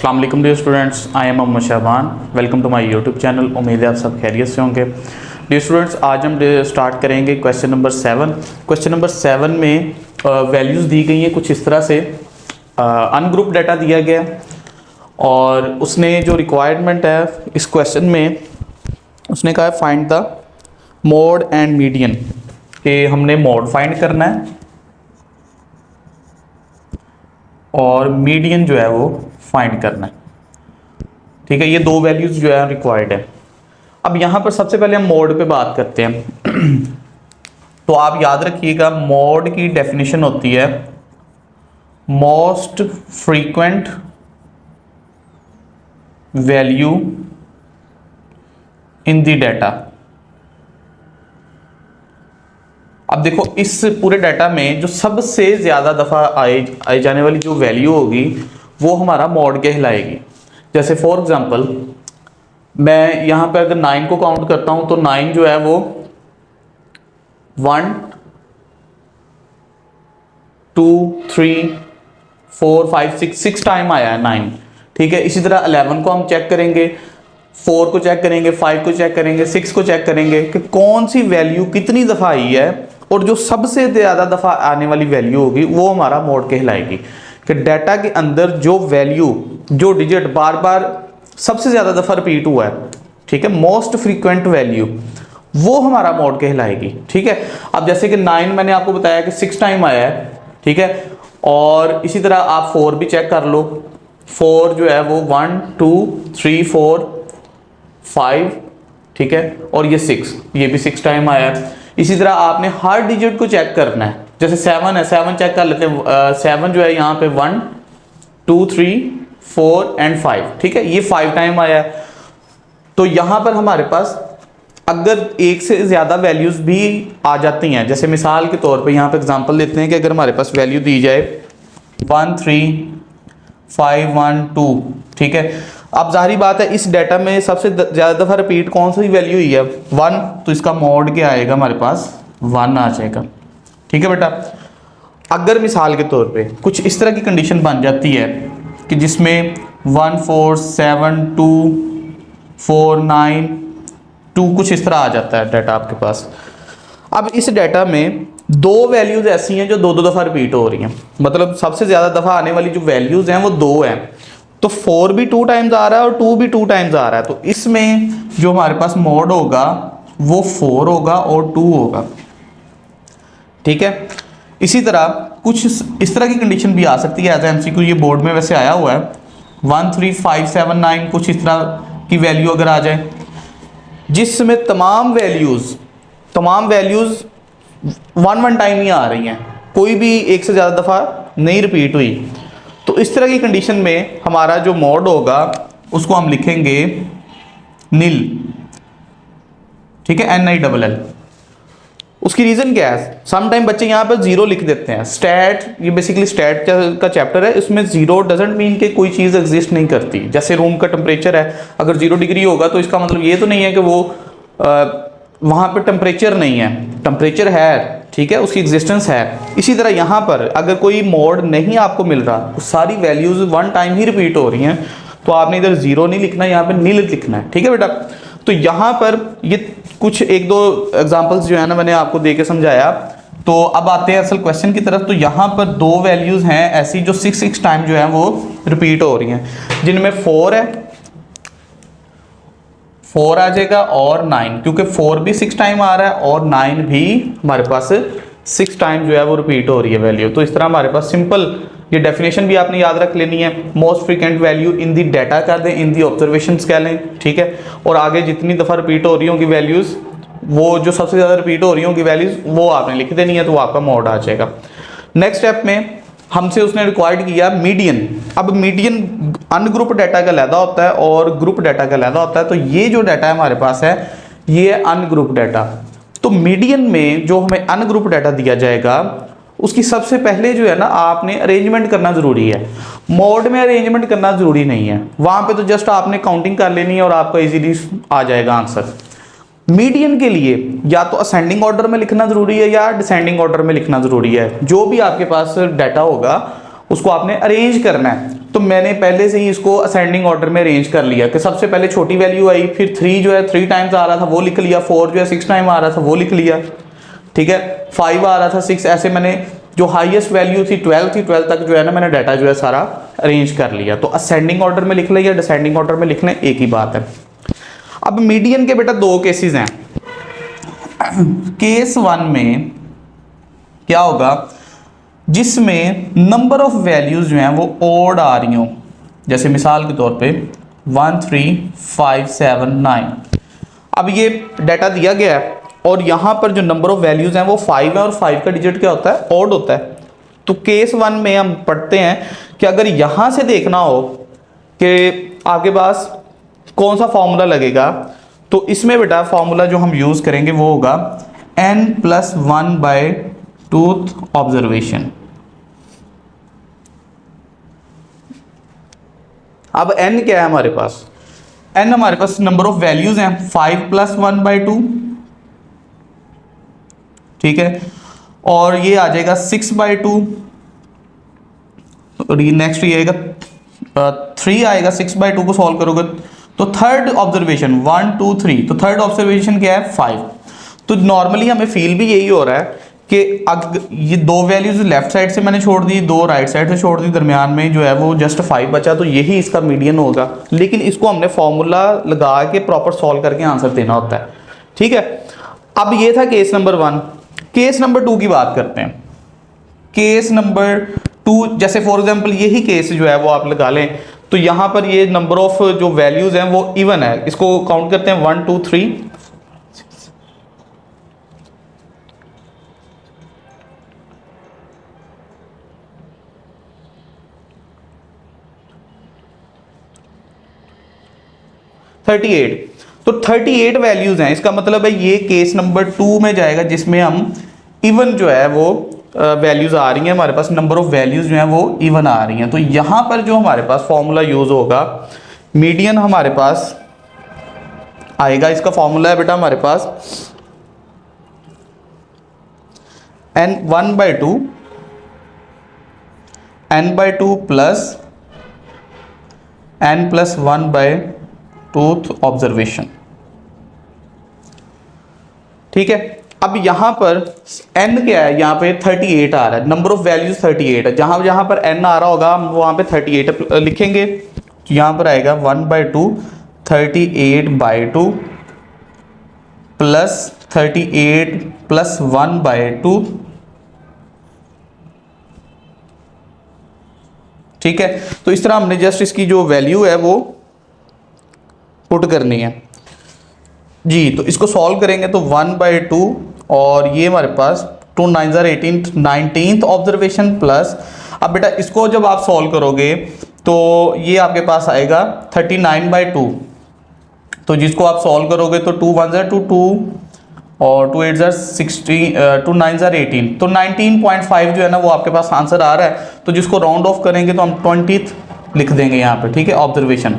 अस्सलाम वालेकुम dear students, I am Mohammad Shaban. Welcome to my YouTube channel. उम्मीद है आप सब खैरियत से होंगे। डियर स्टूडेंट्स, आज हम स्टार्ट करेंगे क्वेश्चन नंबर 7। क्वेश्चन नंबर 7 में वैल्यूज़ दी गई हैं कुछ इस तरह से। अनग्रुप डाटा दिया गया और उसने जो रिक्वायरमेंट है इस क्वेश्चन में उसने कहा है find the mode and median, कि हमने मोड फाइंड करना है और मीडियन जो है वो फाइंड करना है। ठीक है, ये दो वैल्यूज जो है रिक्वायर्ड है। अब यहां पर सबसे पहले हम मोड पे बात करते हैं। तो आप याद रखिएगा, मोड की डेफिनेशन होती है most frequent value in the data. अब देखो, इस पूरे डाटा में जो सबसे ज्यादा दफा आई जाने वाली जो वैल्यू होगी वो हमारा मोड कहलाएगी। जैसे फॉर एग्जांपल मैं यहां पे अगर 9 को काउंट करता हूं तो 9 जो है वो 1 2 3 4 5 6 टाइम आया है 9। ठीक है, इसी तरह 11 को हम चेक करेंगे, 4 को चेक करेंगे, 5 को चेक करेंगे, 6 को चेक करेंगे कि कौन सी वैल्यू कितनी दफा आई है, और जो सबसे ज्यादा दफा आने वाली वैल्यू होगी वो हमारा मोड कहलाएगी। कि डाटा के अंदर जो वैल्यू, जो डिजिट बार बार सबसे ज्यादा दफा रिपीट हुआ है, ठीक है, मोस्ट फ्रीक्वेंट वैल्यू, वो हमारा मोड कहलाएगी। ठीक है, अब जैसे कि 9 मैंने आपको बताया कि 6 टाइम आया है। ठीक है, और इसी तरह आप 4 भी चेक कर लो। 4 जो है वो 1 2 3 4 5, ठीक है, और ये 6, ये भी 6 टाइम आया है। इसी तरह आपने हर डिजिट को चेक करना है। जैसे 7 है, 7 चेक कर लेते हैं। 7 जो है यहाँ पे 1 2 3 4 एंड 5, ठीक है, ये 5 टाइम आया है। तो यहाँ पर हमारे पास अगर एक से ज्यादा वैल्यूज भी आ जाती हैं, जैसे मिसाल के तौर पे यहाँ पे एग्जांपल लेते हैं कि अगर हमारे पास वैल्यू दी जाए 1 3 5 1 2, ठीक है, अब जाहिर बात है इस डाटा में सबसे ज्यादा दफा रिपीट कौन सी वैल्यू हुई है 1, तो इसका मोड क्या आएगा, हमारे पास 1 आ जाएगा। ठीक है बेटा, अगर मिसाल के तौर पे कुछ इस तरह की कंडीशन बन जाती है कि जिसमें 1 4 7 2 4 9 2 कुछ इस तरह आ जाता है डाटा आपके पास। अब इस डाटा में दो वैल्यूज ऐसी हैं जो दो दफा रिपीट हो रही हैं, मतलब सबसे ज्यादा दफा आने वाली जो वैल्यूज हैं वो 2 हैं। तो 4 भी 2 टाइम्स आ रहा है और 2 भी 2 टाइम्स आ रहा है, तो इसमें जो हमारे पास मोड होगा वो 4 होगा और 2 होगा। ठीक है, इसी तरह कुछ इस तरह की कंडीशन भी आ सकती है एज एमसीक्यू, ये बोर्ड में वैसे आया हुआ है 1 3 5 7 9, कुछ इस तरह की वैल्यू अगर आ जाए जिसमें तमाम वैल्यूज 1 टाइम ही आ रही हैं, कोई भी एक से ज्यादा दफा नहीं रिपीट हुई, तो इस तरह की कंडीशन में हमारा जो मोड होगा उसको हम लिखेंगे नील। ठीक है, NILL। उसकी रीजन क्या है, सम टाइम बच्चे यहाँ पर 0 लिख देते हैं। स्टैट, ये बेसिकली स्टैट का चैप्टर है, इसमें 0 डजंट मीन कि कोई चीज एग्जिस्ट नहीं करती। जैसे रूम का टेम्परेचर है, अगर 0 डिग्री होगा तो इसका मतलब ये तो नहीं है कि वो वहां पर टेम्परेचर नहीं है, टेम्परेचर है। ठीक है, उसकी एग्जिस्टेंस है। इसी तरह यहाँ पर अगर कोई मोड नहीं आपको मिल रहा, तो सारी वैल्यूज 1 टाइम ही रिपीट हो रही हैं, तो आपने इधर 0 नहीं लिखना, यहाँ पे नील लिखना है। ठीक है बेटा, तो यहाँ पर ये कुछ एक दो एग्जांपल्स जो है ना मैंने आपको देके समझाया। तो अब आते हैं असल क्वेश्चन की तरफ। तो यहाँ पर दो वैल्यूज हैं ऐसी जो 6 टाइम जो है वो रिपीट हो रही हैं, जिनमें 4 है, 4 आ जाएगा, और 9, क्योंकि 4 भी 6 टाइम आ रहा है और 9 भी हमारे पास 6 टाइम जो है वो रिपीट हो रही है वैल्यू। तो इस तरह हमारे पास सिंपल ये डेफिनेशन भी आपने याद रख लेनी है, most frequent value in the data कर दें, इन दी ऑब्जर्वेशंस कह लें। ठीक है, और आगे जितनी दफा रिपीट हो रही होंगी वैल्यूज, वो जो सबसे ज्यादा रिपीट हो रही होंगी वैल्यूज वो आपने लिख देनी है, तो आपका मोड आ जाएगा। नेक्स्ट स्टेप में हमसे उसने रिक्वायर्ड किया मीडियन। अब मीडियन अनग्रुप डाटा का अलहदा होता है और ग्रुप डाटा का अलहदा होता है। तो ये जो डाटा हमारे पास है ये अनग्रुप डाटा। तो मीडियन में जो हमें अनग्रुप डाटा दिया जाएगा उसकी सबसे पहले जो है ना आपने अरेंजमेंट करना जरूरी है। मोड में अरेंजमेंट करना जरूरी नहीं है, वहां पे तो जस्ट आपने काउंटिंग कर लेनी है और आपका इजीली आ जाएगा आंसर। मीडियन के लिए या तो असेंडिंग ऑर्डर में लिखना जरूरी है या डिसेंडिंग ऑर्डर में लिखना जरूरी है। जो भी आपके पास डाटा होगा उसको आपने अरेंज करना है। तो मैंने पहले से ही इसको असेंडिंग ऑर्डर में अरेंज कर लिया कि सबसे पहले छोटी वैल्यू आई, फिर 3 जो है 3 टाइम्स आ रहा था वो लिख लिया, 4 जो है 6 टाइम आ रहा था वो लिख लिया, ठीक है, 5 आ रहा था 6, ऐसे मैंने जो हाईएस्ट वैल्यू थी 12 थी, 12 तक जो है ना मैंने डाटा जो है सारा अरेंज कर लिया। तो असेंडिंग ऑर्डर में लिख लें या डिसेंडिंग ऑर्डर में लिख लें, एक ही बात है। अब मीडियन के बेटा दो केसेस हैं। केस 1 में क्या होगा, जिसमें नंबर ऑफ वैल्यूज जो हैं वो ऑड आ रही हो, जैसे मिसाल के तौर पे 1 3 5 7 9। अब ये डाटा दिया गया है और यहाँ पर जो नंबर ऑफ वैल्यूज हैं वो 5 है और 5 का डिजिट क्या होता है, ऑड होता है। तो केस 1 में हम पढ़ते हैं कि अगर यहाँ से देखना हो कि आपके पास कौन सा फॉर्मूला लगेगा, तो इसमें बेटा फॉर्मूला जो हम यूज करेंगे वो होगा n+1/2 ऑब्जर्वेशन। अब n क्या है हमारे पास, n हमारे पास नंबर ऑफ वैल्यूज हैं 5+1/2, ठीक है, और ये आ जाएगा 6/2, और ये नेक्स्ट ये आएगा 3 आएगा, 6/2 को सॉल्व करोगे तो थर्ड ऑब्जर्वेशन 1 2 3, तो थर्ड ऑब्जर्वेशन क्या है 5। तो नॉर्मली हमें फील भी यही हो रहा है कि अगर ये दो वैल्यूज लेफ्ट साइड से मैंने छोड़ दी, दो राइट साइड से छोड़ दी, दरमियान में जो है वो जस्ट 5 बचा, तो यही इसका मीडियन होगा। लेकिन इसको हमने फॉर्मूला लगा के प्रॉपर सॉल्व करके आंसर देना होता है, ठीक है। अब ये था केस नंबर 1। केस नंबर 2 की बात करते हैं। केस नंबर 2 जैसे फॉर एग्जांपल यही केस जो है वो आप लगा लें, तो यहां पर ये नंबर ऑफ जो वैल्यूज हैं वो इवन है, इसको काउंट करते हैं 1 2 3 38। तो 38 वैल्यूज हैं, इसका मतलब है ये केस नंबर 2 में जाएगा जिसमें हम इवन जो है वो वैल्यूज आ रही हैं हमारे पास, नंबर ऑफ वैल्यूज जो हैं वो इवन आ रही हैं। तो यहां पर जो हमारे पास फॉर्मूला यूज होगा, मीडियन हमारे पास आएगा, इसका फॉर्मूला है बेटा हमारे पास n1/2 n/2 plus n+1/2 observation, ठीक है। अब यहां पर n क्या है, यहां पे 38 आ रहा है, नंबर ऑफ वैल्यूज 38 है, जहां जहां पर n आ रहा होगा हम वहां पे 38 लिखेंगे, तो यहां पर आएगा 1/2 38/2 प्लस 38 प्लस 1/2, ठीक है। तो इस तरह हमने जस्ट इसकी जो वैल्यू है वो पुट करनी है जी। तो इसको सॉल्व करेंगे तो 1/2 और ये हमारे पास 2 9 18 19th ऑब्जर्वेशन प्लस, अब बेटा इसको जब आप सॉल्व करोगे तो ये आपके पास आएगा 39/2, तो जिसको आप सॉल्व करोगे तो 2 1 2 2 और 2 8 16 2 9 18, तो 19.5 जो है ना वो आपके पास आंसर आ रहा है। तो जिसको राउंड ऑफ करेंगे तो हम 20th लिख देंगे यहाँ पे, ठीक है, ऑब्जर्वेशन।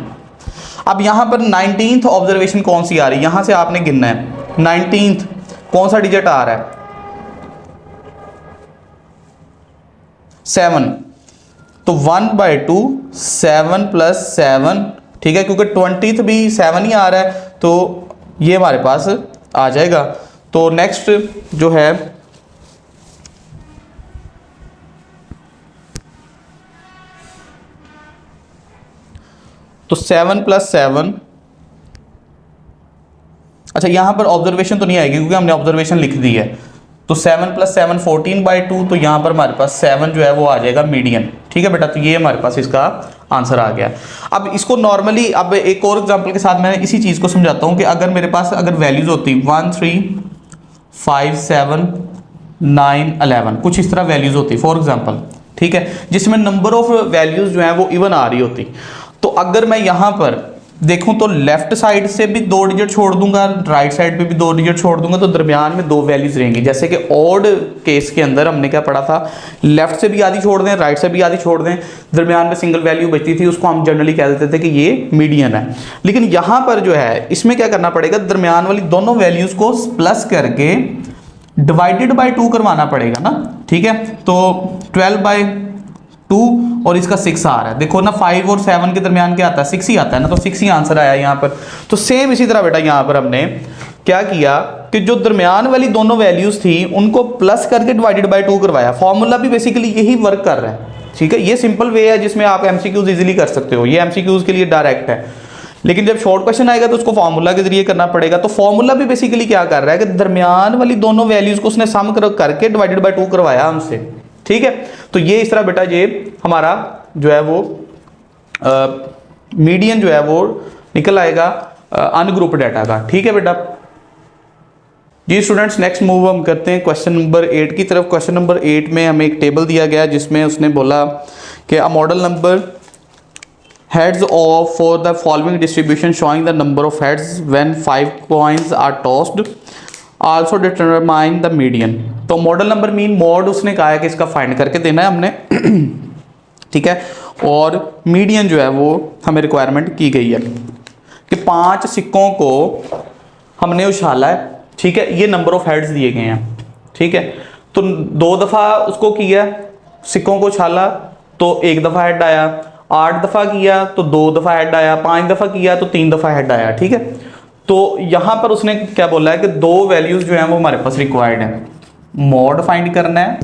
अब यहाँ पर 19th ऑब्जर्वेशन कौन सी आ रही है, यहाँ से आपने गिनना है 19th कौन सा डिजिट आ रहा है, 7, तो 1/2 7 + 7, ठीक है, क्योंकि 20th भी 7 ही आ रहा है, तो ये हमारे पास आ जाएगा। तो नेक्स्ट जो है तो 7 + 7, अच्छा यहां पर ऑब्जर्वेशन तो नहीं आएगी क्योंकि हमने ऑब्जर्वेशन लिख दी है, तो 7 + 7 14/2, तो यहां पर हमारे पास 7 जो है वो आ जाएगा मीडियन, ठीक है बेटा। तो ये हमारे पास इसका आंसर आ गया। अब इसको नॉर्मली अब एक और एग्जांपल के साथ मैं इसी चीज को समझाता हूं कि अगर मेरे पास अगर वैल्यूज होती 1 3 5 7 9 11, कुछ इस तरह वैल्यूज होती फॉर एग्जांपल, ठीक है, जिसमें नंबर ऑफ वैल्यूज जो है वो इवन आ रही होती, तो अगर मैं यहां पर देखूं तो लेफ्ट साइड से भी 2 डिजिट छोड़ दूंगा, राइट साइड पे भी 2 डिजिट छोड़ दूंगा, तो दरमियान में 2 वैल्यूज रहेंगी। जैसे कि ऑड केस के अंदर हमने क्या पढ़ा था, लेफ्ट से भी आधी छोड़ दें, राइट से भी आधी छोड़ दें, दरमियान में सिंगल वैल्यू बचती थी, उसको हम जनरली कह देते थे कि ये मीडियन है। लेकिन यहां पर जो है इसमें क्या करना पड़ेगा, दरमियान वाली दोनों वैल्यूज को प्लस करके डिवाइडेड बाय 2 करवाना पड़ेगा ना, ठीक है। तो 12/2 2 और इसका 6 आ रहा है। देखो ना 5 और 7 के दरमियान क्या आता है, 6 ही आता है ना, तो 6 ही आंसर आया यहाँ पर। तो सेम इसी तरह बेटा यहाँ पर हमने क्या किया कि जो दरमियान वाली दोनों वैल्यूज थी उनको प्लस करके डिवाइडेड बाय 2 करवाया। फॉर्मूला भी बेसिकली यही वर्क कर रहा है, ठीक है। ये सिंपल वे है जिसमें आप एमसीक्यूज इजीली कर सकते हो, ये एमसीक्यूज के लिए डायरेक्ट है, लेकिन जब शॉर्ट क्वेश्चन आएगा तो उसको फॉर्मूला के जरिए करना पड़ेगा। तो फॉर्मूला भी बेसिकली क्या कर रहा है कि दरमियान वाली दोनों वैल्यूज को उसने सम करके डिवाइडेड बाय 2 करवाया हमसे, ठीक है। तो ये इस तरह बेटा ये हमारा जो है वो मीडियन जो है वो निकल आएगा अनग्रुप डाटा का, ठीक है बेटा। जी स्टूडेंट्स, नेक्स्ट मूव हम करते हैं क्वेश्चन नंबर 8 की तरफ। क्वेश्चन नंबर 8 में हमें एक टेबल दिया गया जिसमें उसने बोला कि a model number heads of for the following distribution showing the number of heads when 5 coins are tossed, also determine the median। तो मॉडल नंबर मीन मॉड उसने कहा है कि इसका फाइंड करके देना है हमने ठीक है। और मीडियन जो है वो हमें रिक्वायरमेंट की गई है कि 5 सिक्कों को हमने उछाला है, ठीक है। ये नंबर ऑफ हेड्स दिए गए हैं, ठीक है। तो 2 दफ़ा उसको किया, सिक्कों को उछाला तो 1 दफ़ा हेड आया, 8 दफ़ा किया तो 2 दफ़ा हेड आया, 5 दफ़ा किया तो 3 दफ़ा हेड आया, ठीक है। तो यहाँ पर उसने क्या बोला है कि 2 वैल्यूज़ जो हैं वो हमारे पास रिक्वायर्ड है, मॉड फाइंड करना है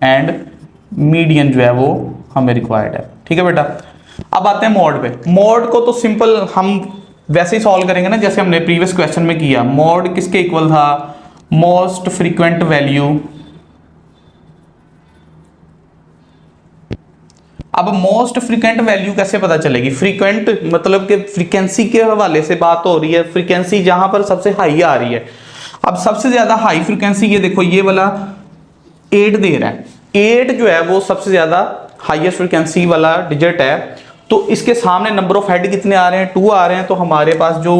एंड मीडियन जो है वो हमें रिक्वायर्ड है, ठीक है बेटा। अब आते हैं मॉड पे। मॉड को तो सिंपल हम वैसे ही सॉल्व करेंगे ना जैसे हमने प्रीवियस क्वेश्चन में किया। मॉड किसके इक्वल था, मोस्ट फ्रीक्वेंट वैल्यू। अब मोस्ट फ्रीक्वेंट वैल्यू कैसे पता चलेगी, फ्रीक्वेंट मतलब कि फ्रीक्वेंसी के हवाले से बात हो रही है, फ्रीक्वेंसी जहां पर सबसे हाई आ रही है। अब सबसे ज्यादा हाई फ्रीक्वेंसी ये देखो, ये वाला 8 दे रहा है, 8 जो है वो सबसे ज्यादा हाईएस्ट फ्रीक्वेंसी वाला डिजिट है। तो इसके सामने नंबर ऑफ हेड कितने आ रहे हैं, 2 आ रहे हैं, तो हमारे पास जो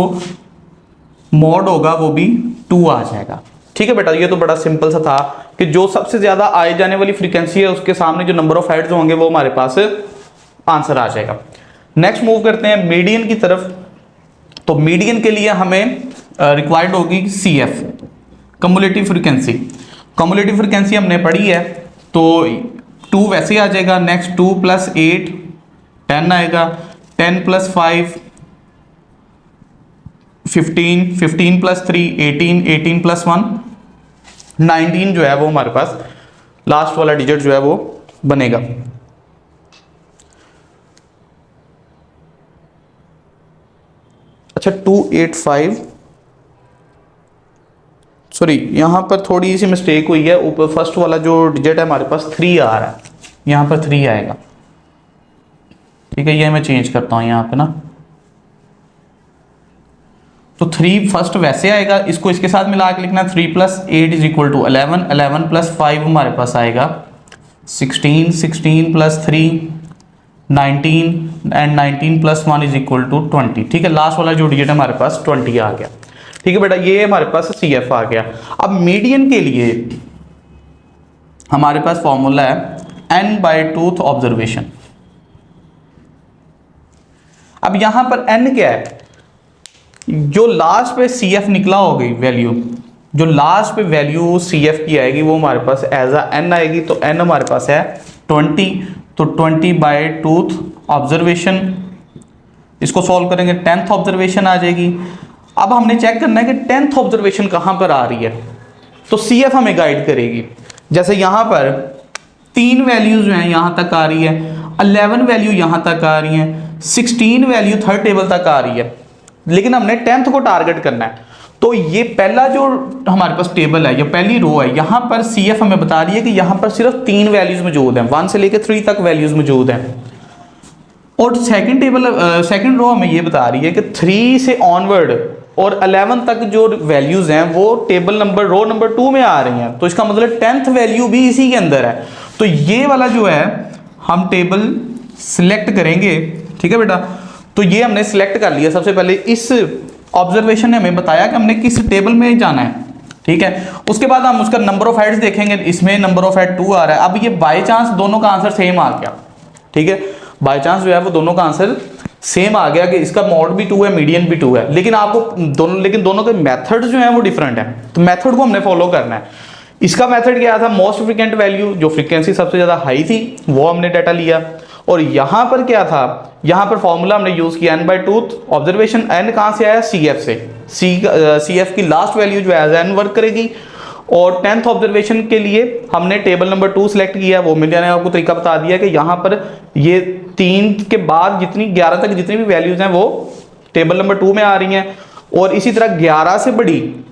मॉड होगा वो भी 2 आ जाएगा, ठीक है बेटा। ये तो बड़ा सिंपल सा था कि जो सबसे ज्यादा आए जाने वाली फ्रीक्वेंसी है उसके सामने जो नंबर ऑफ हेड्स होंगे वो हमारे पास आंसर आ जाएगा। नेक्स्ट मूव करते हैं मीडियन की तरफ। तो मीडियन के लिए हमें रिक्वायर्ड होगी CF, cumulative frequency. Cumulative frequency हमने पढ़ी है, तो 2 वैसे आ जाएगा। नेक्स्ट 2 + 8 10 आएगा, 10 + 5 15, 15 + 3 18, 18 + 1 19 जो है वो हमारे पास लास्ट वाला डिजिट जो है वो बनेगा। अच्छा 285, सॉरी यहां पर थोड़ी सी मिस्टेक हुई है, ऊपर फर्स्ट वाला जो डिजिट है हमारे पास 3 आ रहा है, यहां पर 3 आएगा, ठीक है। ये मैं चेंज करता हूं यहां पे ना, तो 3 फर्स्ट वैसे आएगा, इसको इसके साथ मिला के लिखना 3 + 8 = 11, 11 + 5 हमारे पास आएगा 16, 16 + 3 19 एंड 19 + 1 = 20, ठीक है। लास्ट वाला जो डिजिट हमारे पास 20 आ गया, ठीक है बेटा। ये हमारे पास CF आ गया। अब मीडियन के लिए हमारे पास फॉर्मूला है n/2th ऑब्जर्वेशन। अब यहां पर n क्या है, जो लास्ट पे CF निकला होगी वैल्यू, जो लास्ट पे वैल्यू CF की आएगी वो हमारे पास एज अ n आएगी। तो n हमारे पास है 20, तो 20/2th ऑब्जर्वेशन। इसको सॉल्व करेंगे 10th ऑब्जर्वेशन आ जाएगी। अब हमने चेक करना है कि 10th ऑब्जर्वेशन कहां पर आ रही है, तो CF हमें गाइड करेगी। जैसे यहां पर 3 वैल्यूज जो हैं यहां तक आ रही है, 11 वैल्यू यहां तक आ रही है, 16 वैल्यू थर्ड टेबल तक आ रही है, लेकिन हमने 10th को टारगेट करना है। तो ये पहला जो हमारे पास टेबल है, ये पहली रो है, यहां पर CF हमें बता रही है कि यहां पर सिर्फ 3 वैल्यूज मौजूद हैं, 1 से लेकर 3 तक वैल्यूज मौजूद हैं। और सेकंड रो हमें ये बता रही है कि 3 से ऑनवर्ड और 11 तक जो वैल्यूज हैं वो टेबल नंबर रो नंबर 2 में आ रही हैं। तो इसका मतलब 10th वैल्यू भी इसी के अंदर है। तो ये वाला जो है हम टेबल सिलेक्ट करेंगे, ठीक है बेटा। तो ये हमने सिलेक्ट कर लिया। सबसे पहले इस ऑब्जर्वेशन ने हमें बताया कि हमने किस टेबल में जाना है, ठीक है। उसके बाद हम उसका नंबर ऑफ हेड्स देखेंगे, इसमें नंबर ऑफ हेड 2 आ रहा है। अब ये बाय चांस दोनों का आंसर सेम आ गया, ठीक है। बाय चांस जो है वो दोनों का आंसर सेम आ गया कि इसका मॉड भी 2 है, मीडियन भी 2 है, लेकिन आपको दोनों के मेथड जो है वो डिफरेंट है। तो मेथड को हमने फॉलो करना है। इसका मेथड क्या था, मोस्ट फ्रिक्वेंट वैल्यू, जो फ्रीक्वेंसी सबसे ज़्यादा हाई थी वो हमने डाटा लिया। और यहाँ पर क्या था, यहाँ पर फॉर्मूला हमने यूज़ किया n/2 ऑब्जर्वेशन। n कहाँ से आया, CF से। CF की लास्ट वैल्यू जो है n वर्क करेगी। और 10th ऑब्जर्वेशन के लिए हमने टेबल नंबर 2 सेलेक्ट किया, वो मिल जाने आपको तरीका बता दिया कि यहाँ पर ये 3 के बाद जितनी 11 तक जितनी भी वैल्यूज हैं वो टेबल नंबर 2 में आ रही हैं। और इसी तरह 11 से बड़ी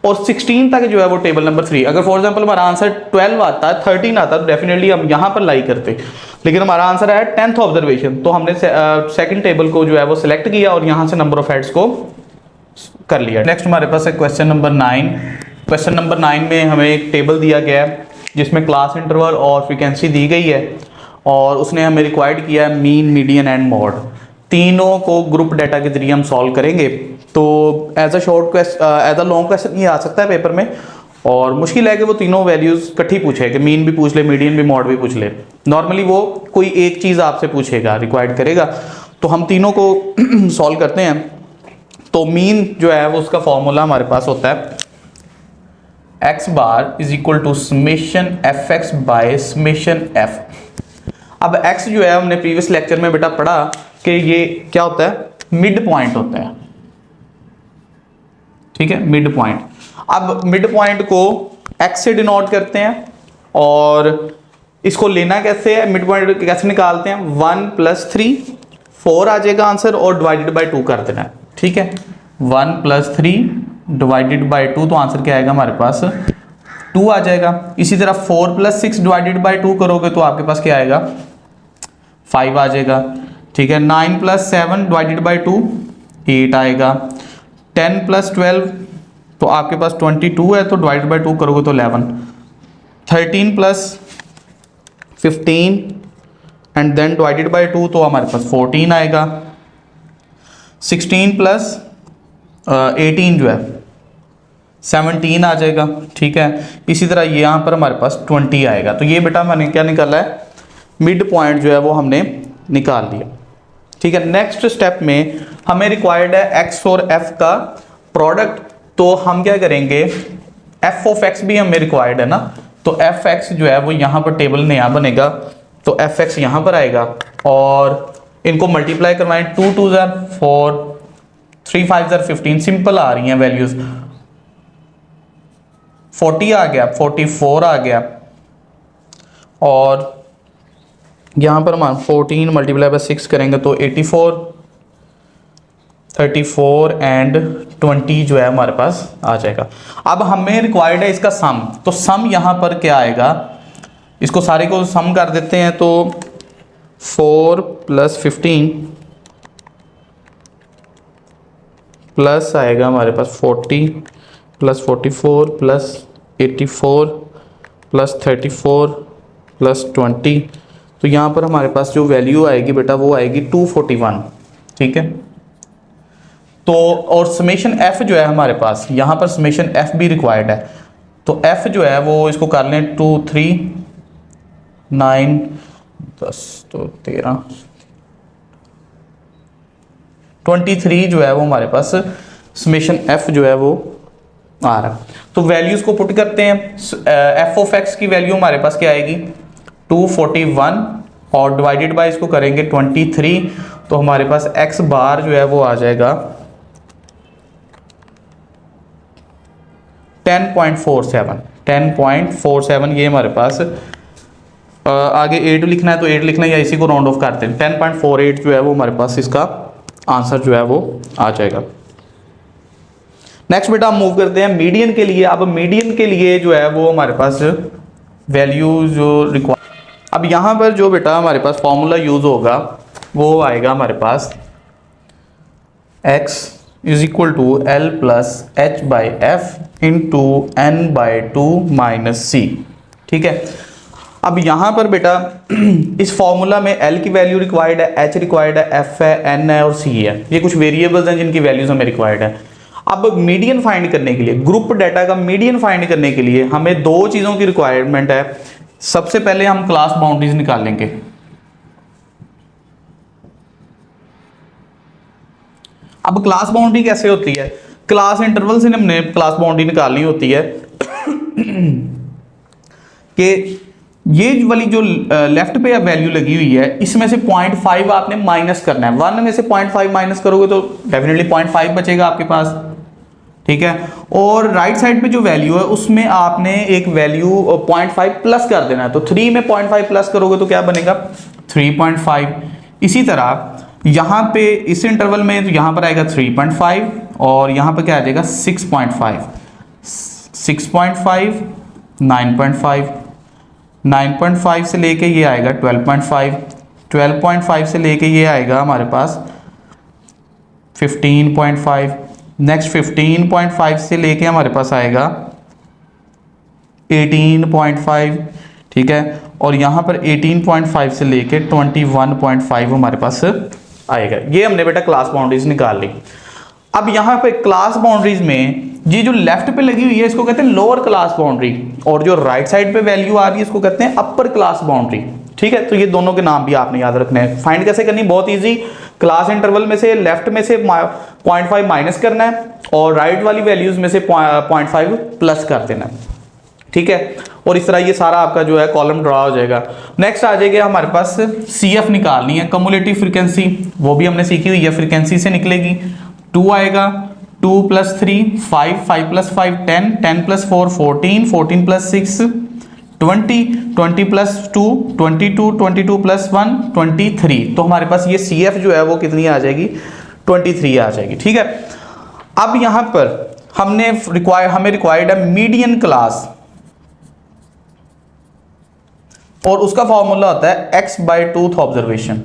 और 16 तक जो है वो टेबल नंबर 3। अगर फॉर एग्जांपल हमारा आंसर 12 आता है, 13 आता है, तो डेफिनेटली हम यहाँ पर लाई करते, लेकिन हमारा आंसर है 10th ऑब्जर्वेशन, तो हमने सेकंड टेबल को जो है वो सिलेक्ट किया और यहाँ से नंबर ऑफ हेड्स को कर लिया। नेक्स्ट हमारे पास है क्वेश्चन नंबर 9। क्वेश्चन नंबर 9 में हमें एक टेबल दिया गया है जिसमें क्लास इंटरवल और फ्रीक्वेंसी दी गई है, और उसने हमें रिक्वायर्ड किया है मीन, मीडियन एंड मॉड। तीनों को ग्रुप डाटा के जरिए हम सॉल्व करेंगे। तो एज अ लॉन्ग क्वेश्चन ये आ सकता है पेपर में, और मुश्किल है कि वो तीनों वैल्यूज इकट्ठी पूछे, कि मीन भी पूछ ले, मीडियन भी, मॉड भी पूछ ले। नॉर्मली वो कोई एक चीज़ आपसे पूछेगा, रिक्वायर्ड करेगा। तो हम तीनों को सॉल्व करते हैं। तो मीन जो है वो उसका फॉर्मूला हमारे पास होता है x bar is equal to summation fx by summation f। अब x जो है हमने प्रीवियस लेक्चर में बेटा पढ़ा कि ये क्या होता है, मिड पॉइंट होता है, ठीक है, मिड पॉइंट। अब मिड पॉइंट को x से डिनोट करते हैं, और इसको लेना कैसे है, मिड पॉइंट कैसे निकालते हैं, 1 + 3 4 आ जाएगा आंसर, और डिवाइडेड बाय 2 कर देना है, ठीक है। 1 + 3 डिवाइडेड बाय 2, तो आंसर क्या आएगा हमारे पास 2 आ जाएगा। इसी तरह 4 + 6 डिवाइडेड बाय 2 करोगे तो आपके पास क्या आएगा 5 आ जाएगा, ठीक है। 9 + 7 डिवाइडेड बाय 2 8 आएगा। 10 + 12 तो आपके पास 22 है, तो डिवाइडेड बाय 2 करोगे तो 11। 13 + 15 एंड देन डिवाइडेड बाय 2 तो हमारे पास 14 आएगा। 16 + 18 जो है 17 आ जाएगा, ठीक है। इसी तरह ये यहाँ पर हमारे पास 20 आएगा। तो ये बेटा मैंने क्या निकाला है, मिड पॉइंट जो है वो हमने निकाल दिया, ठीक है। नेक्स्ट स्टेप में हमें रिक्वायर्ड है x और f का प्रोडक्ट। तो हम क्या करेंगे, f of x भी हमें रिक्वायर्ड है ना, तो fx जो है वो यहाँ पर टेबल नया बनेगा, तो fx यहाँ पर आएगा, और इनको मल्टीप्लाई करवाएं, 2 × 2 = 4, 3 × 5 = 15, सिंपल आ रही हैं वैल्यूज। 40 आ गया, 44 आ गया, और यहाँ पर हम 14 × 6 करेंगे तो 84, 34 एंड 20 जो है हमारे पास आ जाएगा। अब हमें रिक्वायर्ड है इसका सम, तो सम यहाँ पर क्या आएगा, इसको सारे को सम कर देते हैं, तो 4 + 15 प्लस आएगा हमारे पास 40 + 44 + 84 + 34 + 20, तो यहाँ पर हमारे पास जो वैल्यू आएगी बेटा वो आएगी 241, ठीक है। तो और समेशन f जो है हमारे पास, यहाँ पर समेशन f भी रिक्वायर्ड है, तो f जो है वो इसको कर लें 2 3 9 10 तो 13 23 जो है वो हमारे पास समेशन f जो है वो आ रहा है। तो वैल्यूज को पुट करते हैं, f of x की वैल्यू हमारे पास क्या आएगी 241, और डिवाइडेड बाय इसको करेंगे 23, तो हमारे पास x बार जो है वो आ जाएगा 10.47। ये हमारे पास आगे 8 लिखना है तो 8 लिखना है, या इसी को राउंड ऑफ करते हैं, 10.48 जो है वो हमारे पास इसका आंसर जो है वो आ जाएगा। नेक्स्ट बेटा हम मूव करते हैं मीडियन के लिए। अब मीडियन के लिए जो है वो हमारे पास वैल्यू जो रिक्वायर, अब यहाँ पर जो बेटा हमारे पास फॉर्मूला यूज होगा वो आएगा हमारे पास x = L + h/f × n/2 - c, ठीक है। अब यहाँ पर बेटा इस फॉर्मूला में L की वैल्यू रिक्वायर्ड है, H रिक्वायर्ड है, F है, N है और C है। ये कुछ वेरिएबल्स हैं जिनकी वैल्यूज हमें रिक्वायर्ड है। अब मीडियन फाइंड करने के लिए, ग्रुप डाटा का मीडियन फाइंड करने के लिए हमें दो चीज़ों की रिक्वायरमेंट है। सबसे पहले हम क्लास बाउंड्रीज निकालेंगे। अब क्लास बाउंड्री कैसे होती है, क्लास इंटरवल से हमने क्लास बाउंड्री निकालनी होती है। कि ये वाली जो लेफ्ट पे वैल्यू लगी हुई है इसमें से 0.5 आपने माइनस करना है। 1 में से 0.5 माइनस करोगे तो डेफिनेटली 0.5 बचेगा आपके पास, ठीक है। और राइट साइड पे जो वैल्यू है उसमें आपने एक वैल्यू 0.5 प्लस कर देना है। तो 3 में 0.5 प्लस करोगे तो क्या बनेगा 3.5। इसी तरह यहाँ पे इस इंटरवल में तो यहाँ पर आएगा 3.5 और यहाँ पर क्या आ जाएगा 6.5, 6.5, 9.5, 9.5 से लेके ये आएगा 12.5, 12.5 से लेके ये आएगा हमारे पास 15.5, नेक्स्ट 15.5 से लेके हमारे पास आएगा 18.5, ठीक है। और यहाँ पर 18.5 से लेके 21.5 हमारे पास आएगा। ये हमने बेटा क्लास बाउंड्रीज निकाल ली। अब यहाँ पे क्लास बाउंड्रीज में ये जो लेफ्ट पे लगी हुई है इसको कहते हैं लोअर क्लास बाउंड्री, और जो राइट साइड पे वैल्यू आ रही है इसको कहते हैं अपर क्लास बाउंड्री, ठीक है। तो ये दोनों के नाम भी आपने याद रखने हैं। फाइंड कैसे करनी, बहुत इजी। क्लास इंटरवल में से लेफ्ट में से 0.5 माइनस करना है और राइट वाली वैल्यूज में से 0.5 प्लस कर देना है, ठीक है। और इस तरह ये सारा आपका जो है कॉलम ड्रा हो जाएगा। नेक्स्ट आ जाएगा हमारे पास CF निकालनी है, कम्युलेटिव फ्रीक्वेंसी, वो भी हमने सीखी हुई है, फ्रीक्वेंसी से निकलेगी। 2 आएगा, 2 + 3 5, 5 + 5 10, 10 + 4 14, 14 + 6 20, 20 + 2 22, 22 + 1 23। तो हमारे पास ये CF जो है वो कितनी आ जाएगी 23 आ जाएगी, ठीक है। अब यहां पर हमें रिक्वायर्ड है मीडियन क्लास, और उसका फॉर्मूला होता है x/2th ऑब्जर्वेशन।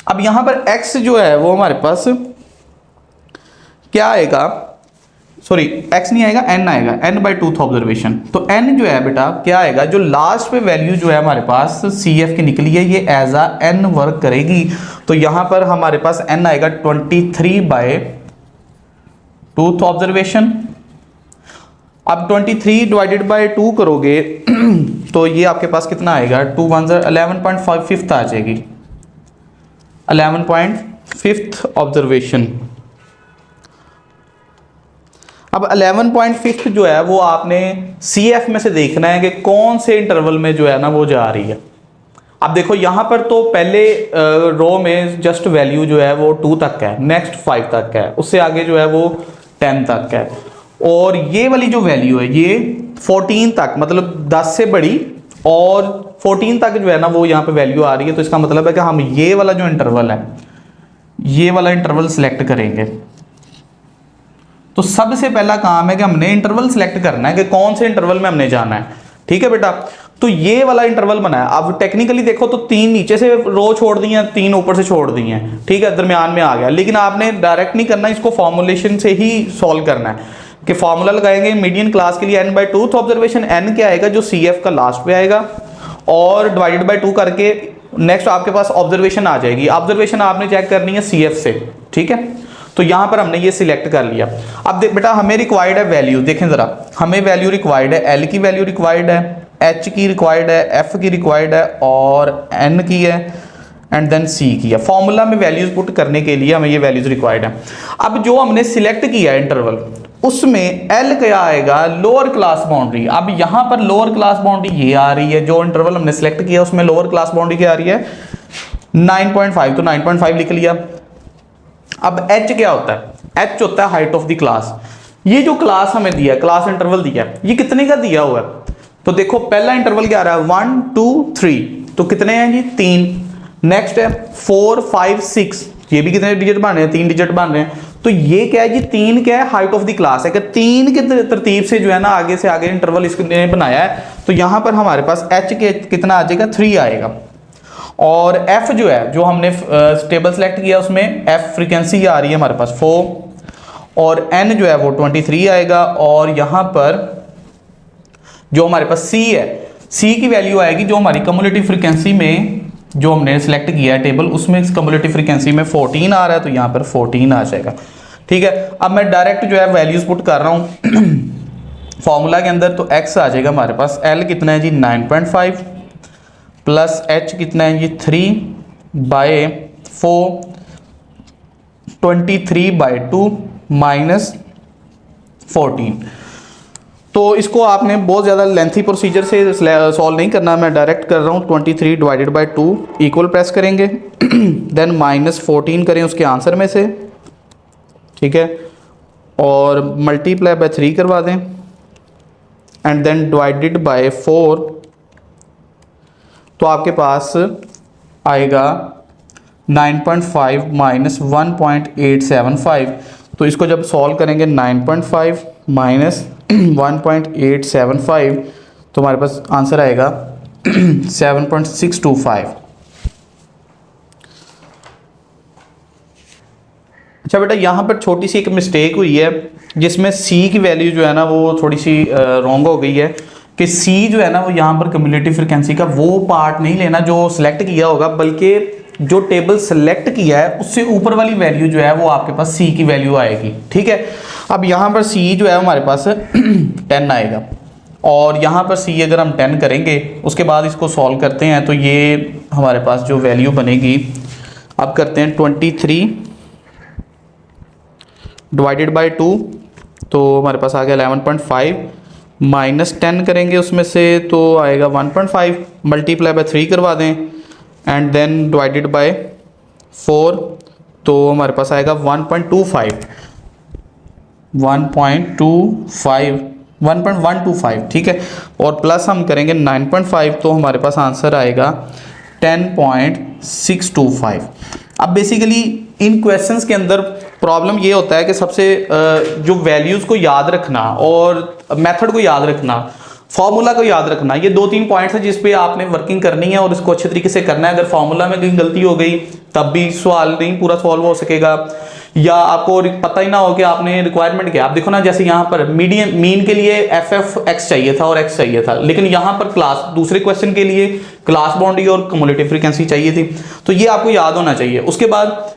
अब यहां पर x जो है वो हमारे पास क्या आएगा, सॉरी x नहीं आएगा, n आएगा, n/2th ऑब्जर्वेशन। तो n जो है बेटा क्या आएगा, जो लास्ट पे वैल्यू जो है हमारे पास CF की निकली है ये एज अ n वर्क करेगी। तो यहां पर हमारे पास n आएगा 23/2th ऑब्जर्वेशन। अब 23 डिवाइडेड बाय 2 करोगे तो ये आपके पास कितना आएगा, 2 1 11.5 आ जाएगी, 11.5 ऑब्जर्वेशन। अब 11.5 जो है वो आपने CF में से देखना है कि कौन से इंटरवल में जो है ना वो जा रही है। अब देखो यहां पर तो पहले रो में जस्ट वैल्यू जो है वो 2 तक है, नेक्स्ट 5 तक है, उससे आगे जो है वो 10 तक है, और ये वाली जो वैल्यू है ये 14 तक, मतलब 10 से बड़ी और 14 तक जो है ना वो यहाँ पे वैल्यू आ रही है। तो इसका मतलब है कि हम ये वाला जो इंटरवल है ये वाला इंटरवल सिलेक्ट करेंगे। तो सबसे पहला काम है कि हमने इंटरवल सिलेक्ट करना है कि कौन से इंटरवल में हमने जाना है, ठीक है बेटा। तो ये वाला इंटरवल बनाया। अब टेक्निकली देखो तो 3 नीचे से रो छोड़ दी हैं, 3 ऊपर से छोड़ दी हैं, ठीक है, दरमियान में आ गया। लेकिन आपने डायरेक्ट नहीं करना, इसको फॉर्मुलेशन से ही सॉल्व करना है कि फॉर्मूला लगाएंगे मीडियन क्लास के लिए n/2th ऑब्जर्वेशन, n क्या आएगा जो CF का लास्ट पे आएगा, और डिवाइडेड बाय 2 करके नेक्स्ट आपके पास ऑब्जर्वेशन आ जाएगी। ऑब्जर्वेशन आपने चेक करनी है CF से, ठीक है। तो यहां पर हमने ये सिलेक्ट कर लिया। अब बेटा हमें रिक्वायर्ड है वैल्यू, देखें जरा, हमें वैल्यू रिक्वायर्ड है, L की वैल्यू रिक्वायर्ड है, H की रिक्वायर्ड है, F की रिक्वायर्ड है और N की है, एंड देन C की है। फॉर्मूला में वैल्यूज पुट करने के लिए हमें ये वैल्यूज रिक्वायर्ड है। अब जो हमने सिलेक्ट किया इंटरवल उसमें L क्या आएगा, लोअर क्लास बाउंड्री। अब यहां पर लोअर क्लास बाउंड्री ये आ रही है, जो इंटरवल हमने सिलेक्ट किया उसमें लोअर क्लास बाउंड्री क्या आ रही है 9.5, तो 9.5 लिख लिया। अब H क्या होता है, H होता है हाइट ऑफ द क्लास। ये जो क्लास हमें दिया, क्लास इंटरवल दिया, ये कितने का दिया हुआ है, तो देखो पहला इंटरवल क्या आ रहा है 1 2 3, तो कितने हैं जी 3। नेक्स्ट है 4 5 6, ये भी कितने डिजिट बन रहे हैं, 3 डिजिट बन रहे हैं। तो ये क्या है जी 3 क्या है, हाइट ऑफ द क्लास है कि 3 के तरतीब से जो है ना आगे से आगे इंटरवल इसने बनाया है। तो यहां पर हमारे पास H के कितना आ जाएगा 3 आएगा, और F जो है जो हमने टेबल सेलेक्ट किया उसमें F फ्रीक्वेंसी आ रही है हमारे पास 4, और N जो है वो 23 आएगा, और यहां पर जो हमारे पास C है, C की वैल्यू आएगी जो हमारी कम्युलेटिव फ्रीक्वेंसी में जो हमने सिलेक्ट किया है टेबल उसमें कम्युलेटिव फ्रीक्वेंसी में 14 आ रहा है, तो यहाँ पर 14 आ जाएगा, ठीक है। अब मैं डायरेक्ट जो है वैल्यूज पुट कर रहा हूँ फॉर्मूला के अंदर। तो x आ जाएगा हमारे पास, L कितना है जी 9.5 प्लस H कितना है जी 3/4, 23/2 माइनस 14। तो इसको आपने बहुत ज़्यादा लेंथी प्रोसीजर से सॉल्व नहीं करना, मैं डायरेक्ट कर रहा हूँ। 23 डिवाइडेड बाई 2 इक्वल प्रेस करेंगे, देन -14 करें उसके आंसर में से, ठीक है, और मल्टीप्लाई बाय 3 करवा दें, एंड देन डिवाइडेड बाय 4, तो आपके पास आएगा 9.5 माइनस 1.875। तो इसको जब सॉल्व करेंगे 9.5 माइनस 1.875, तो हमारे पास आंसर आएगा 7.625। अच्छा बेटा, यहाँ पर छोटी सी एक मिस्टेक हुई है जिसमें सी की वैल्यू जो है ना वो थोड़ी सी रॉन्ग हो गई है, कि सी जो है ना वो यहाँ पर कम्युलेटिव फ्रिक्वेंसी का वो पार्ट नहीं लेना जो सिलेक्ट किया होगा, बल्कि जो टेबल सेलेक्ट किया है उससे ऊपर वाली वैल्यू जो है वो आपके पास सी की वैल्यू आएगी, ठीक है। अब यहाँ पर सी जो है हमारे पास 10 आएगा, और यहाँ पर सी अगर हम 10 करेंगे उसके बाद इसको सॉल्व करते हैं तो ये हमारे पास जो वैल्यू बनेगी, अब करते हैं 23 डिवाइडेड बाई 2, तो हमारे पास आ गया 11.5, माइनस 10 करेंगे उसमें से तो आएगा 1.5, मल्टीप्लाई बाय 3 करवा दें, एंड देन डिवाइडेड बाय 4, तो हमारे पास आएगा 1.125, ठीक है, और प्लस हम करेंगे 9.5, तो हमारे पास आंसर आएगा 10.625। अब बेसिकली इन क्वेश्चंस के अंदर प्रॉब्लम ये होता है कि सबसे जो वैल्यूज़ को याद रखना और मेथड को याद रखना, फॉर्मूला को याद रखना, ये 2-3 पॉइंट्स हैं जिस पे आपने वर्किंग करनी है और इसको अच्छे तरीके से करना है। अगर फॉर्मूला में कहीं गलती हो गई तब भी सवाल नहीं पूरा सॉल्व हो सकेगा, या आपको पता ही ना हो कि आपने रिक्वायरमेंट क्या। आप देखो ना, जैसे यहाँ पर मीन के लिए एफ एक्स चाहिए था और एक्स चाहिए था, लेकिन यहाँ पर क्लास दूसरे क्वेश्चन के लिए क्लास बाउंड्री और कम्युलेटिव फ्रीक्वेंसी चाहिए थी, तो ये आपको याद होना चाहिए। उसके बाद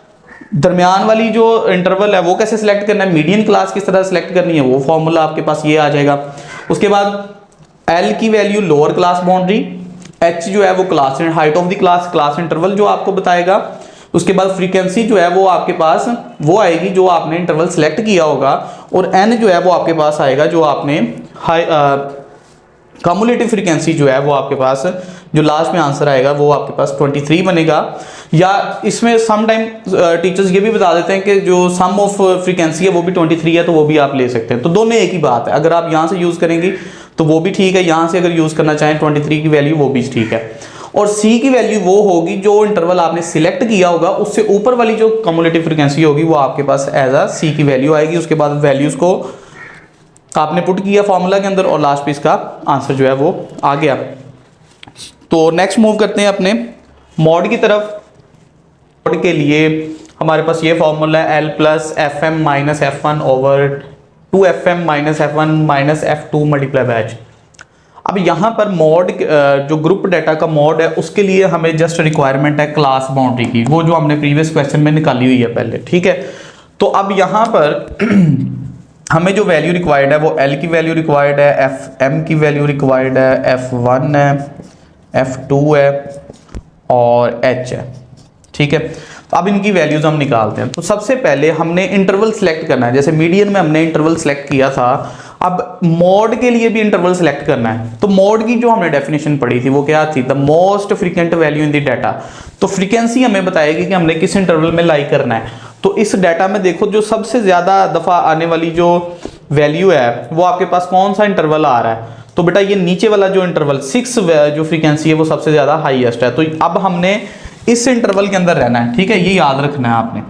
दरमियान वाली जो इंटरवल है वो कैसे सिलेक्ट करना है, मीडियन क्लास किस तरह सिलेक्ट करनी है, वो फॉर्मूला आपके पास ये आ जाएगा। उसके बाद एल की value lower class boundary, H जो है वो class height of the class interval जो आपको बताएगा। उसके बाद फ्रीक्वेंसी जो है वो आपके पास वो आएगी जो आपने इंटरवल सेलेक्ट किया होगा, और एन जो है वो आपके पास आएगा जो आपने कम्युलेटिव फ्रीक्वेंसी जो है वो आपके पास जो लास्ट में आंसर आएगा वो आपके पास 23 बनेगा। या इसमें सम टाइम टीचर्स ये भी बता देते हैं कि जो सम ऑफ फ्रीक्वेंसी है वो भी 23 है, तो वो भी आप ले सकते हैं। तो दोनों एक ही बात है, अगर आप यहाँ से यूज़ करेंगी तो वो भी ठीक है, यहाँ से अगर यूज़ करना चाहें 23 की वैल्यू वो भी ठीक है। और सी की वैल्यू वो होगी जो इंटरवल आपने सिलेक्ट किया होगा उससे ऊपर वाली जो कम्युलेटिव फ्रीक्वेंसी होगी वो आपके पास एज अ सी की वैल्यू आएगी। उसके बाद वैल्यूज़ को आपने पुट किया फॉर्मूला के अंदर और लास्ट पे इसका आंसर जो है वो आ गया। तो नेक्स्ट मूव करते हैं अपने मॉड की तरफ। मॉड के लिए हमारे पास ये फॉर्मूला है L plus F M minus F one over 2fm minus f1 minus f2 multiply by h। अब यहाँ पर मॉड जो ग्रुप डाटा का मॉड है उसके लिए हमें जस्ट रिक्वायरमेंट है क्लास बाउंड्री की, वो जो हमने प्रीवियस क्वेश्चन में निकाली हुई है पहले, ठीक है। तो अब यहाँ पर हमें जो वैल्यू रिक्वायर्ड है वो l की वैल्यू रिक्वायर्ड है, fm की वैल्यू रिक्वायर्ड है, f1 है, f2 है और h है, ठीक है। तो अब इनकी वैल्यूज हम निकालते हैं। तो सबसे पहले हमने इंटरवल सेलेक्ट करना है, जैसे मीडियन में हमने इंटरवल सेलेक्ट किया था, अब मोड के लिए भी इंटरवल सेलेक्ट करना है। तो मोड की जो हमने डेफिनेशन पढ़ी थी वो क्या थी, the most frequent value in the data. तो फ्रीक्वेंसी हमें बताएगी कि हमने किस इंटरवल में लाई करना है। तो इस डाटा में देखो जो सबसे ज्यादा दफा आने वाली जो वैल्यू है वो आपके पास कौन सा इंटरवल आ रहा है, तो बेटा ये नीचे वाला जो इंटरवल 6 जो फ्रीक्वेंसी है वो सबसे ज्यादा हाईएस्ट है। तो अब हमने इस इंटरवल के अंदर रहना है, ठीक है, ये याद रखना है आपने।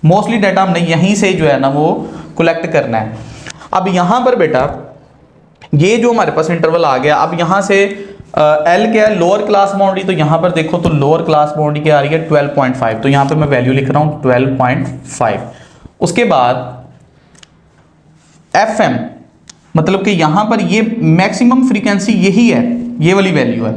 मोस्टली डाटा हमने यहीं से जो है ना वो कलेक्ट करना है। अब यहाँ पर बेटा ये जो हमारे पास इंटरवल आ गया, अब यहाँ से एल क्या है, लोअर क्लास बाउंड्री। तो यहाँ पर देखो तो लोअर क्लास बाउंड्री क्या आ रही है 12.5, तो यहाँ पे मैं वैल्यू लिख रहा हूँ 12.5। उसके बाद एफ एम मतलब कि यहाँ पर ये मैक्सिमम फ्रीक्वेंसी यही है, ये वाली वैल्यू है,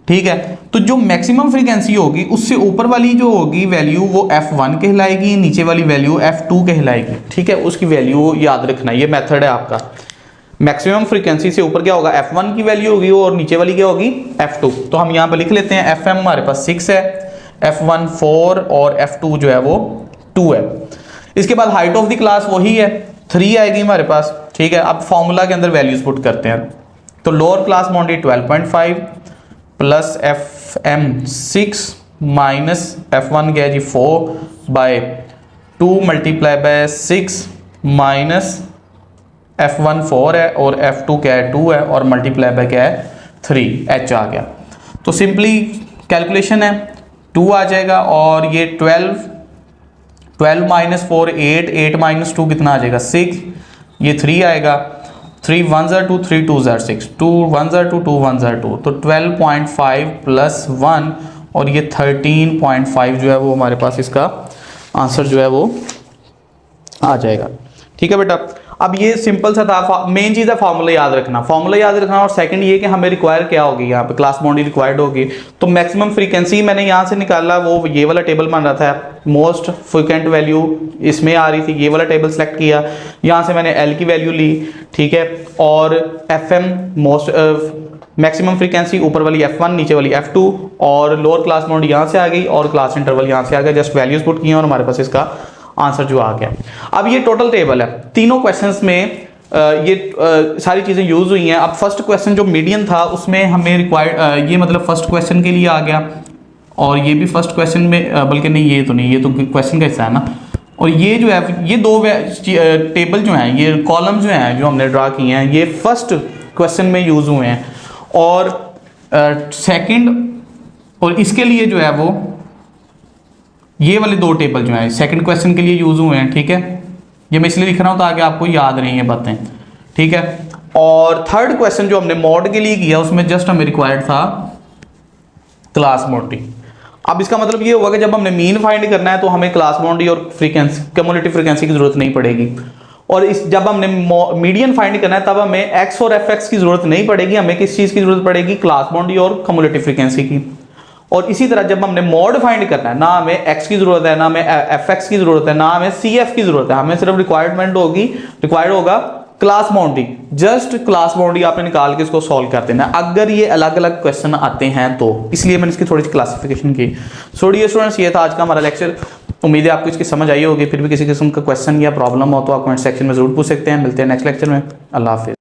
ठीक है। तो जो मैक्सिमम फ्रीक्वेंसी होगी उससे ऊपर वाली जो होगी वैल्यू वो f1 कहलाएगी, नीचे वाली वैल्यू f2 कहलाएगी, ठीक है। उसकी वैल्यू याद रखना, ये मेथड है आपका। मैक्सिमम फ्रीक्वेंसी से ऊपर क्या होगा f1 की वैल्यू होगी और नीचे वाली क्या होगी f2। तो हम यहाँ पर लिख लेते हैं fm हमारे पास 6 है, f1 4 और f2 जो है वो 2 है। इसके बाद हाइट ऑफ द क्लास वही है 3 आएगी हमारे पास, ठीक है। अब फॉर्मूला के अंदर वैल्यूज पुट करते हैं, तो lower class boundary 12.5 plus F M 6 minus F1 क्या है जी 4 by 2 multiply by 6 minus F1 4 है और F2 क्या है 2 है और मल्टीप्लाई बाय क्या है 3 H आ गया। तो सिंपली कैलकुलेशन है 2 आ जाएगा और ये 12 माइनस 4 8 माइनस 2 कितना आ जाएगा 6, ये 3 आएगा, 3 1 ज़ा 2 3 2 ज़ा 6 2 1 ज़ा 2 2 1 ज़ा 2, तो 12.5 प्लस 1 और ये 13.5 जो है वो हमारे पास इसका आंसर जो है वो आ जाएगा, ठीक है बेटा। अब ये सिंपल सा था, मेन चीज़ है फार्मूला याद रखना, फार्मूला याद रखना। और सेकंड ये कि हमें रिक्वायर क्या होगी, यहाँ पे क्लास बाउंड्री रिक्वायर्ड होगी। तो मैक्सिमम फ्रीक्वेंसी मैंने यहाँ से निकाला, वो ये वाला टेबल बन रहा था, मोस्ट फ्रीक्वेंट वैल्यू इसमें आ रही थी, ये वाला टेबल सेलेक्ट किया, यहाँ से मैंने एल की वैल्यू ली, ठीक है। और F am most maximum frequency ऊपर वाली F1 नीचे वाली F2 और लोअर क्लास बाउंड्री यहाँ से आ गई और क्लास इंटरवल यहाँ से आ गया, जस्ट वैल्यूज पुट किए और हमारे पास इसका आंसर जो आ गया। अब ये टोटल टेबल है, तीनों क्वेश्चंस में सारी चीज़ें यूज हुई हैं। अब फर्स्ट क्वेश्चन जो मीडियन था उसमें हमें रिक्वायर्ड ये मतलब फर्स्ट क्वेश्चन के लिए आ गया और ये भी फर्स्ट क्वेश्चन में बल्कि नहीं ये तो नहीं, ये तो क्वेश्चन का हिस्सा है ना। और ये जो है ये दो टेबल जो हैं, ये कॉलम जो हैं जो हमने ड्रा किए हैं, ये फर्स्ट क्वेश्चन में यूज हुए हैं और सेकंड और इसके लिए जो है वो ये वाले दो टेबल जो हैं सेकंड क्वेश्चन के लिए यूज हुए हैं, ठीक है। ये मैं इसलिए लिख रहा हूँ ताकि आपको याद रही हैं बातें, ठीक है। और थर्ड क्वेश्चन जो हमने मॉड के लिए किया उसमें जस्ट हमें रिक्वायर्ड था क्लास बाउंड्री। अब इसका मतलब ये होगा कि जब हमने मीन फाइंड करना है तो हमें क्लास बाउंड्री और फ्रीक्वेंसी कम्युलेटिव फ्रीक्वेंसी की जरूरत नहीं पड़ेगी। और इस जब हमने मीडियन फाइंड करना है तब हमें एक्स और एफ एक्स की जरूरत नहीं पड़ेगी, हमें किस चीज की जरूरत पड़ेगी, क्लास बाउंड्री और कम्युलेटिव फ्रीक्वेंसी की। और इसी तरह जब हमने मॉड फाइंड करना है, ना हमें एक्स की जरूरत है, ना हमें एफ एक्स की जरूरत है, ना हमें सी एफ की जरूरत है, हमें सिर्फ रिक्वायर्ड होगा class boundary. Just class boundary आपने निकाल के इसको सॉल्व कर देना अगर ये अलग अलग क्वेश्चन आते हैं तो, इसलिए मैंने इसकी थोड़ी सी क्लासिफिकेशन की। सो डियर स्टूडेंट्स, ये था आज का हमारा लेक्चर। उम्मीद है आपको इसकी समझ आई होगी। फिर भी किसी किस्म का क्वेश्चन या प्रॉब्लम हो तो आप कमेंट सेक्शन में जरूर पूछ सकते हैं। मिलते हैं नेक्स्ट लेक्चर में। अल्लाह हाफिज।